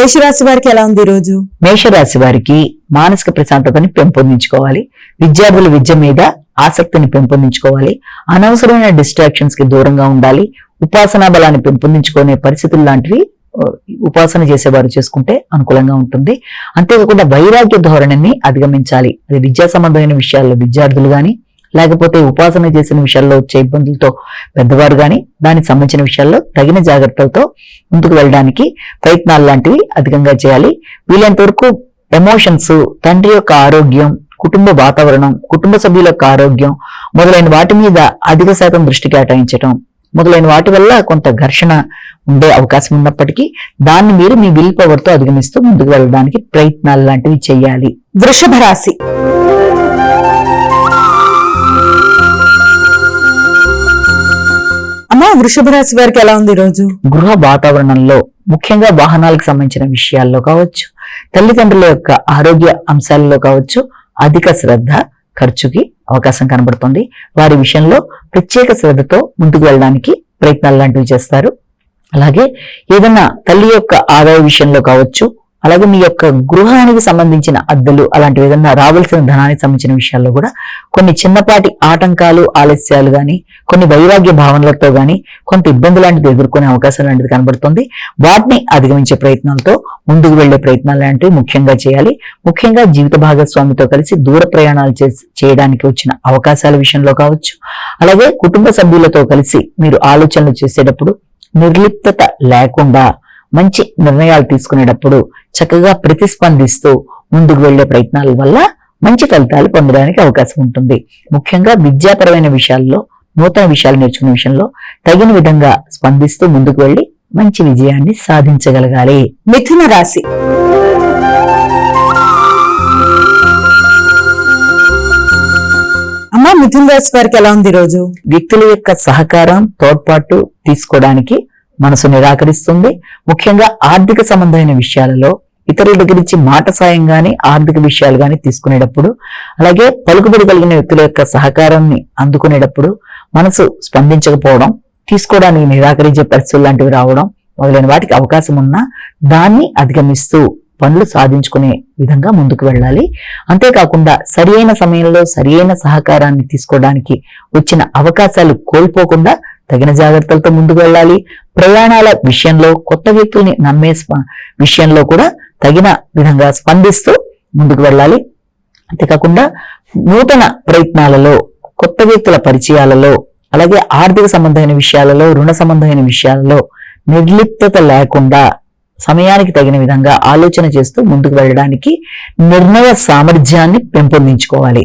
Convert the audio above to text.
మేషరాశి వారికి ఎలా ఉంది ఈ రోజు? మేషరాశి వారికి మానసిక ప్రశాంతతని పెంపొందించుకోవాలి. విద్యార్థుల విద్య మీద ఆసక్తిని పెంపొందించుకోవాలి. అనవసరమైన డిస్ట్రాక్షన్స్ కి దూరంగా ఉండాలి. ఉపాసనా బలాన్ని పెంపొందించుకునే పరిస్థితులు లాంటివి ఉపాసన చేసేవారు చేసుకుంటే అనుకూలంగా ఉంటుంది. అంతేకాకుండా వైరాగ్య ధోరణిని అధిగమించాలి. అది విద్యా సంబంధమైన విషయాల్లో విద్యార్థులు గాని, లేకపోతే ఉపాసన చేసిన విషయాల్లో వచ్చే ఇబ్బందులతో పెద్దవారు గాని, దానికి సంబంధించిన విషయాల్లో తగిన జాగ్రత్తలతో ముందుకు వెళ్ళడానికి ప్రయత్నాలు లాంటివి అధికంగా చేయాలి. వీలైనంత వరకు ఎమోషన్స్, తండ్రి యొక్క ఆరోగ్యం, కుటుంబ వాతావరణం, కుటుంబ సభ్యుల యొక్క ఆరోగ్యం మొదలైన వాటి మీద అధిక శాతం దృష్టి కేటాయించడం మొదలైన వాటి వల్ల కొంత ఘర్షణ ఉండే అవకాశం ఉన్నప్పటికీ దాన్ని మీరు మీ విల్ పవర్ తో అధిగమిస్తూ ముందుకు వెళ్ళడానికి ప్రయత్నాలు లాంటివి చేయాలి. వృషభ రాశి. అమ్మా, వృషభ రాశి వారికి ఎలా ఉంది ఈ రోజు? గృహ వాతావరణంలో ముఖ్యంగా వాహనాలకు సంబంధించిన విషయాల్లో కావచ్చు, తల్లిదండ్రుల యొక్క ఆరోగ్య అంశాలలో కావచ్చు, అధిక శ్రద్ధ ఖర్చుకి అవకాశం కనబడుతుంది. వారి విషయంలో ప్రత్యేక శ్రద్ధతో ముందుకు వెళ్ళడానికి ప్రయత్నాలు లాంటివి చేస్తారు. అలాగే ఏదైనా తల్లి యొక్క ఆదాయ విషయంలో కావచ్చు, అలాగే మీ యొక్క గృహానికి సంబంధించిన అద్దెలు అలాంటివి ఏదైనా రావాల్సిన ధనానికి సంబంధించిన విషయాల్లో కూడా కొన్ని చిన్నపాటి ఆటంకాలు, ఆలస్యాలు గాని, కొన్ని వైరాగ్య భావనలతో గాని కొంత ఇబ్బంది లాంటిది ఎదుర్కొనే అవకాశం లాంటిది కనబడుతుంది. వాటిని అధిగమించే ప్రయత్నాలతో ముందుకు వెళ్లే ప్రయత్నాలు లాంటివి ముఖ్యంగా చేయాలి. ముఖ్యంగా జీవిత భాగస్వామితో కలిసి దూర ప్రయాణాలు చేయడానికి వచ్చిన అవకాశాల విషయంలో కావచ్చు, అలాగే కుటుంబ సభ్యులతో కలిసి మీరు ఆలోచనలు చేసేటప్పుడు నిర్లిప్తత లేకుండా మంచి నిర్ణయాలు తీసుకునేటప్పుడు చక్కగా ప్రతిస్పందిస్తూ ముందుకు వెళ్లే ప్రయత్నాల వల్ల మంచి ఫలితాలు పొందడానికి అవకాశం ఉంటుంది. ముఖ్యంగా విద్యాపరమైన విషయాల్లో, నూతన విషయాలు నేర్చుకునే విషయంలో తగిన విధంగా స్పందిస్తూ ముందుకు వెళ్లి మంచి విజయాన్ని సాధించగలగాలి. మిథున రాశి. అమ్మా, మిథున రాశి వారికి ఎలా ఉంది ఈ రోజు? వ్యక్తుల యొక్క సహకారం, తోడ్పాటు తీసుకోవడానికి మనసు నిరాకరిస్తుంది. ముఖ్యంగా ఆర్థిక సంబంధమైన విషయాలలో ఇతరుల దగ్గర నుంచి మాట సాయం గాని, ఆర్థిక విషయాలు గాని తీసుకునేటప్పుడు, అలాగే పలుకుబడి కలిగిన వ్యక్తుల యొక్క సహకారాన్ని అందుకునేటప్పుడు మనసు స్పందించకపోవడం, తీసుకోవడానికి నిరాకరించే పరిస్థితులు లాంటివి రావడం మొదలైన వాటికి అవకాశం ఉన్నా దాన్ని అధిగమిస్తూ పనులు సాధించుకునే విధంగా ముందుకు వెళ్ళాలి. అంతేకాకుండా సరి అయిన సమయంలో సరి అయిన సహకారాన్ని తీసుకోవడానికి వచ్చిన అవకాశాలు కోల్పోకుండా తగిన జాగ్రత్తలతో ముందుకు వెళ్ళాలి. ప్రయాణాల విషయంలో, కొత్త వ్యక్తుల్ని నమ్మే విషయంలో కూడా తగిన విధంగా స్పందిస్తూ ముందుకు వెళ్ళాలి. అంతేకాకుండా నూతన ప్రయత్నాలలో, కొత్త వ్యక్తుల పరిచయాలలో, అలాగే ఆర్థిక సంబంధమైన విషయాలలో, రుణ సంబంధమైన విషయాలలో నిర్లిప్తత లేకుండా సమయానికి తగిన విధంగా ఆలోచన చేస్తూ ముందుకు వెళ్ళడానికి నిర్ణయ సామర్థ్యాన్ని పెంపొందించుకోవాలి.